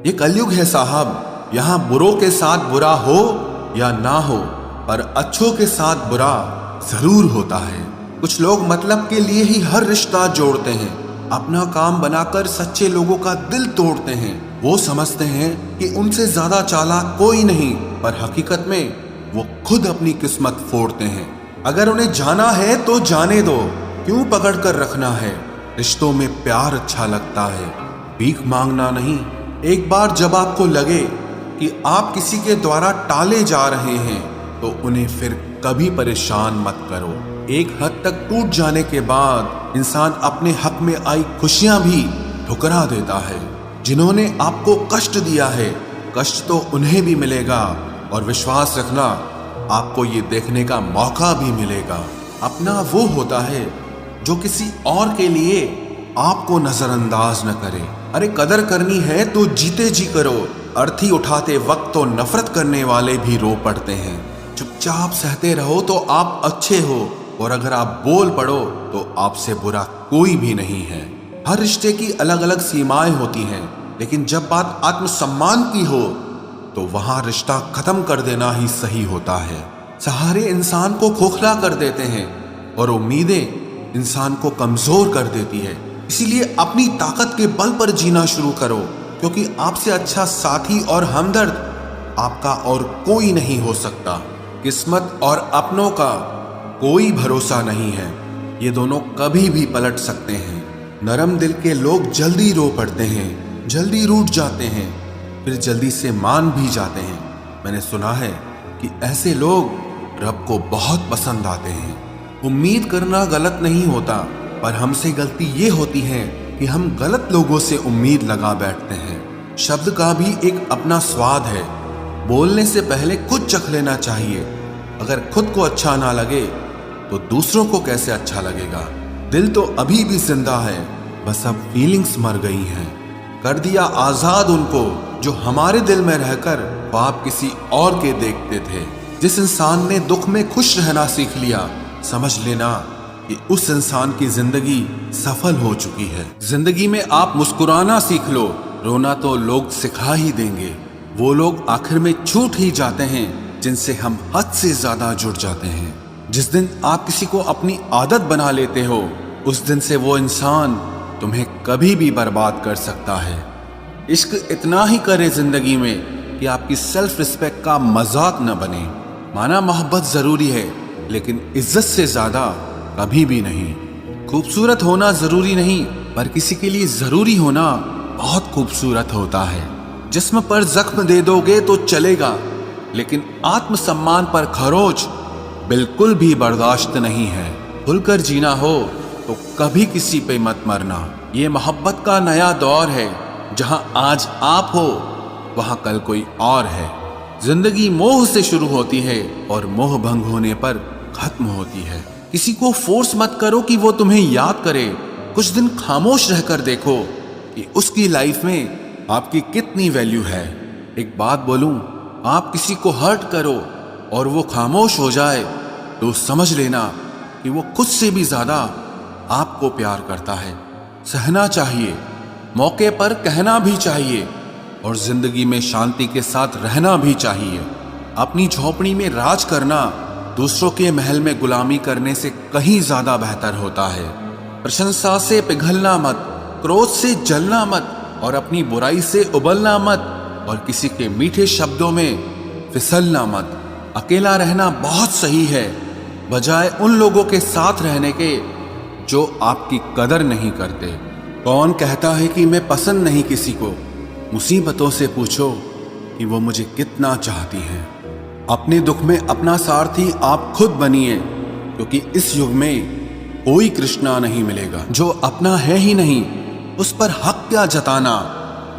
ये कलयुग है साहब, यहाँ बुरों के साथ बुरा हो या ना हो, पर अच्छों के साथ बुरा जरूर होता है। कुछ लोग मतलब के लिए ही हर रिश्ता जोड़ते हैं, अपना काम बनाकर सच्चे लोगों का दिल तोड़ते हैं। वो समझते हैं कि उनसे ज्यादा चालाक कोई नहीं, पर हकीकत में वो खुद अपनी किस्मत फोड़ते हैं। अगर उन्हें जाना है तो जाने दो, क्यों पकड़ कर रखना है। रिश्तों में प्यार अच्छा लगता है, भीख मांगना नहीं। एक बार जब आपको लगे कि आप किसी के द्वारा टाले जा रहे हैं तो उन्हें फिर कभी परेशान मत करो। एक हद तक टूट जाने के बाद इंसान अपने हक में आई खुशियां भी ठुकरा देता है। जिन्होंने आपको कष्ट दिया है, कष्ट तो उन्हें भी मिलेगा, और विश्वास रखना आपको ये देखने का मौका भी मिलेगा। अपना वो होता है जो किसी और के लिए आपको नजरअंदाज न करे। अरे कदर करनी है तो जीते जी करो। अर्थी उठाते वक्त तो नफरत करने वाले भी रो पड़ते हैं। चुपचाप सहते रहो तो आप अच्छे हो, और अगर आप बोल पड़ो तो आपसे बुरा कोई भी नहीं है। हर रिश्ते की अलग अलग सीमाएं होती हैं, लेकिन जब बात आत्मसम्मान की हो तो वहां रिश्ता खत्म कर देना ही सही होता है। सहारे इंसान को खोखला कर देते हैं और उम्मीदें इंसान को कमजोर कर देती है। इसीलिए अपनी ताकत के बल पर जीना शुरू करो, क्योंकि आपसे अच्छा साथी और हमदर्द आपका और कोई नहीं हो सकता। किस्मत और अपनों का कोई भरोसा नहीं है, ये दोनों कभी भी पलट सकते हैं। नरम दिल के लोग जल्दी रो पड़ते हैं, जल्दी रूठ जाते हैं, फिर जल्दी से मान भी जाते हैं। मैंने सुना है कि ऐसे लोग रब को बहुत पसंद आते हैं। उम्मीद करना गलत नहीं होता, पर हमसे गलती ये होती है कि हम गलत लोगों से उम्मीद लगा बैठते हैं। शब्द का भी एक अपना स्वाद है, बोलने से पहले खुद चख लेना चाहिए। अगर खुद को अच्छा ना लगे तो दूसरों को कैसे अच्छा लगेगा। दिल तो अभी भी जिंदा है, बस अब फीलिंग्स मर गई हैं। कर दिया आजाद उनको जो हमारे दिल में रहकर ख्वाब किसी और के देखते थे। जिस इंसान ने दुख में खुश रहना सीख लिया, समझ लेना कि उस इंसान की जिंदगी सफल हो चुकी है। जिंदगी में आप मुस्कुराना सीख लो, रोना तो लोग सिखा ही देंगे। वो लोग आखिर में छूट ही जाते हैं जिनसे हम हद से ज्यादा जुड़ जाते हैं। जिस दिन आप किसी को अपनी आदत बना लेते हो, उस दिन से वो इंसान तुम्हें कभी भी बर्बाद कर सकता है। इश्क इतना ही करे जिंदगी में कि आपकी सेल्फ रिस्पेक्ट का मजाक न बने। माना मोहब्बत जरूरी है, लेकिन इज्जत से ज्यादा कभी भी नहीं। खूबसूरत होना जरूरी नहीं, पर किसी के लिए जरूरी होना बहुत खूबसूरत होता है। जिस्म पर जख्म दे दोगे तो चलेगा, लेकिन आत्मसम्मान पर खरोच बिल्कुल भी बर्दाश्त नहीं है। खुलकर जीना हो तो कभी किसी पे मत मरना। ये मोहब्बत का नया दौर है, जहां आज आप हो वहां कल कोई और है। जिंदगी मोह से शुरू होती है और मोह भंग होने पर खत्म होती है। किसी को फोर्स मत करो कि वो तुम्हें याद करे। कुछ दिन खामोश रहकर देखो कि उसकी लाइफ में आपकी कितनी वैल्यू है। एक बात बोलूं, आप किसी को हर्ट करो और वो खामोश हो जाए तो समझ लेना कि वो खुद से भी ज्यादा आपको प्यार करता है। सहना चाहिए, मौके पर कहना भी चाहिए, और जिंदगी में शांति के साथ रहना भी चाहिए। अपनी झोपड़ी में राज करना दूसरों के महल में गुलामी करने से कहीं ज्यादा बेहतर होता है। प्रशंसा से पिघलना मत, क्रोध से जलना मत, और अपनी बुराई से उबलना मत, और किसी के मीठे शब्दों में फिसलना मत। अकेला रहना बहुत सही है, बजाय उन लोगों के साथ रहने के जो आपकी कदर नहीं करते। कौन कहता है कि मैं पसंद नहीं किसी को? मुसीबतों से पूछो कि वो मुझे कितना चाहती हैं। अपने दुख में अपना सारथी आप खुद बनिए, क्योंकि इस युग में कोई कृष्णा नहीं मिलेगा। जो अपना है ही नहीं, उस पर हक क्या जताना।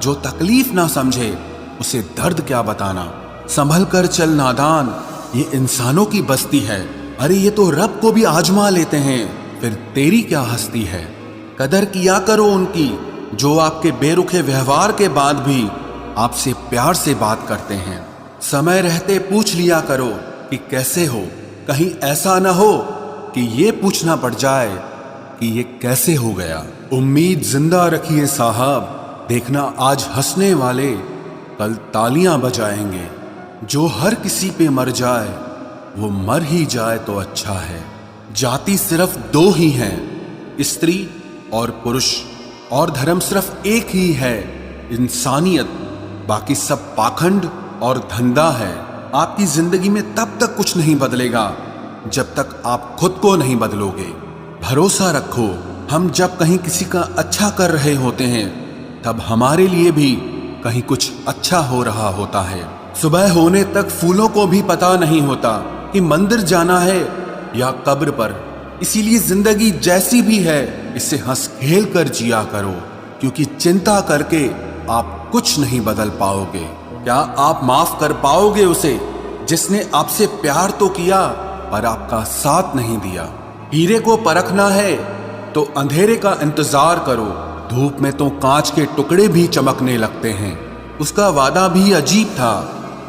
जो तकलीफ ना समझे, उसे दर्द क्या बताना। संभल कर चल नादान, ये इंसानों की बस्ती है। अरे ये तो रब को भी आजमा लेते हैं, फिर तेरी क्या हस्ती है। कदर किया करो उनकी जो आपके बेरुखे व्यवहार के बाद भी आपसे प्यार से बात करते हैं। समय रहते पूछ लिया करो कि कैसे हो, कहीं ऐसा न हो कि ये पूछना पड़ जाए कि ये कैसे हो गया। उम्मीद जिंदा रखिए साहब, देखना आज हंसने वाले कल तालियां बजाएंगे। जो हर किसी पे मर जाए वो मर ही जाए तो अच्छा है। जाति सिर्फ दो ही हैं, स्त्री और पुरुष, और धर्म सिर्फ एक ही है, इंसानियत। बाकी सब पाखंड और धंधा है। आपकी जिंदगी में तब तक कुछ नहीं बदलेगा जब तक आप खुद को नहीं बदलोगे। भरोसा रखो, हम जब कहीं किसी का अच्छा कर रहे होते हैं तब हमारे लिए भी कहीं कुछ अच्छा हो रहा होता है। सुबह होने तक फूलों को भी पता नहीं होता कि मंदिर जाना है या कब्र पर। इसीलिए जिंदगी जैसी भी है इसे हंस खेल कर जिया करो, क्योंकि चिंता करके आप कुछ नहीं बदल पाओगे। क्या आप माफ कर पाओगे उसे जिसने आपसे प्यार तो किया पर आपका साथ नहीं दिया? हीरे को परखना है तो अंधेरे का इंतजार करो। धूप में तो कांच के टुकड़े भी चमकने लगते हैं। उसका वादा भी अजीब था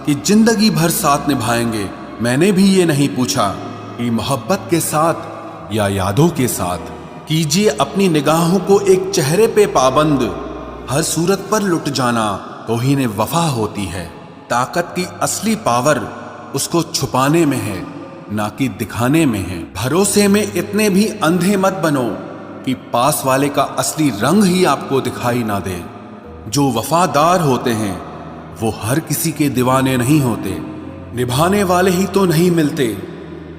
कि जिंदगी भर साथ निभाएंगे। मैंने भी ये नहीं पूछा कि मोहब्बत के साथ या यादों के साथ। कीजिए अपनी निगाहों को एक चेहरे पे पाबंद, हर सूरत पर लुट जाना तौहीन वफा होती है। ताकत की असली पावर उसको छुपाने में है, ना कि दिखाने में है। भरोसे में इतने भी अंधे मत बनो कि पास वाले का असली रंग ही आपको दिखाई ना दे। जो वफादार होते हैं वो हर किसी के दीवाने नहीं होते। निभाने वाले ही तो नहीं मिलते,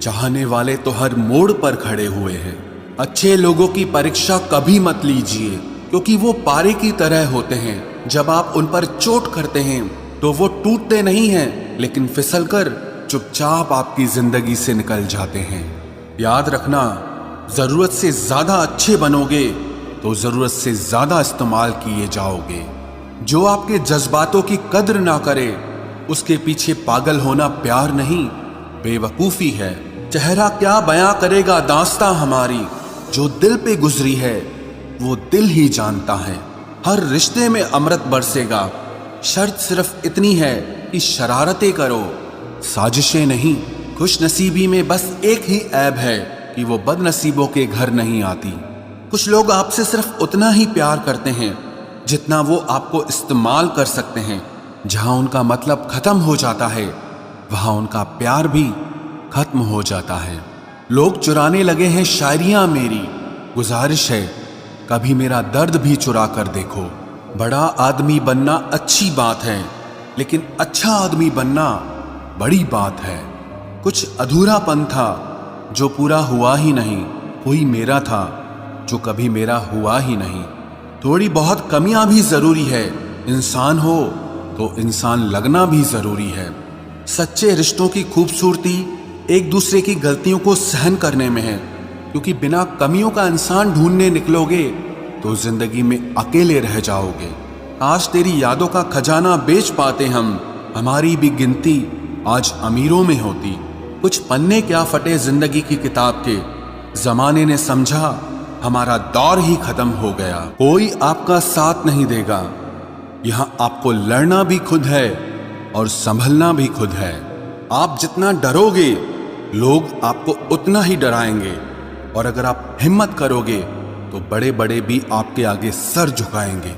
चाहने वाले तो हर मोड़ पर खड़े हुए हैं। अच्छे लोगों की परीक्षा कभी मत लीजिए, क्योंकि वो पारे की तरह होते हैं। जब आप उन पर चोट करते हैं तो वो टूटते नहीं हैं, लेकिन फिसलकर चुपचाप आपकी जिंदगी से निकल जाते हैं। याद रखना, जरूरत से ज्यादा अच्छे बनोगे तो जरूरत से ज्यादा इस्तेमाल किए जाओगे। जो आपके जज्बातों की कद्र ना करे उसके पीछे पागल होना प्यार नहीं, बेवकूफी है। चेहरा क्या बयां करेगा दास्तां हमारी, जो दिल पे गुजरी है वो दिल ही जानता है। हर रिश्ते में अमृत बरसेगा, शर्त सिर्फ इतनी है कि शरारतें करो, साजिशें नहीं। खुश नसीबी में बस एक ही ऐब है कि वो बदनसीबों के घर नहीं आती। कुछ लोग आपसे सिर्फ उतना ही प्यार करते हैं जितना वो आपको इस्तेमाल कर सकते हैं। जहां उनका मतलब खत्म हो जाता है वहां उनका प्यार भी खत्म हो जाता है। लोग चुराने लगे हैं शायरियां मेरी, गुजारिश है कभी मेरा दर्द भी चुरा कर देखो। बड़ा आदमी बनना अच्छी बात है, लेकिन अच्छा आदमी बनना बड़ी बात है। कुछ अधूरापन था जो पूरा हुआ ही नहीं, कोई मेरा था जो कभी मेरा हुआ ही नहीं। थोड़ी बहुत कमियां भी जरूरी है, इंसान हो तो इंसान लगना भी जरूरी है। सच्चे रिश्तों की खूबसूरती एक दूसरे की गलतियों को सहन करने में है, क्योंकि बिना कमियों का इंसान ढूंढने निकलोगे तो जिंदगी में अकेले रह जाओगे। आज तेरी यादों का खजाना बेच पाते हम, हमारी भी गिनती आज अमीरों में होती। कुछ पन्ने क्या फटे जिंदगी की किताब के, जमाने ने समझा हमारा दौर ही खत्म हो गया। कोई आपका साथ नहीं देगा, यहां आपको लड़ना भी खुद है और संभलना भी खुद है। आप जितना डरोगे लोग आपको उतना ही डराएंगे, और अगर आप हिम्मत करोगे तो बड़े बड़े भी आपके आगे सर झुकाएंगे।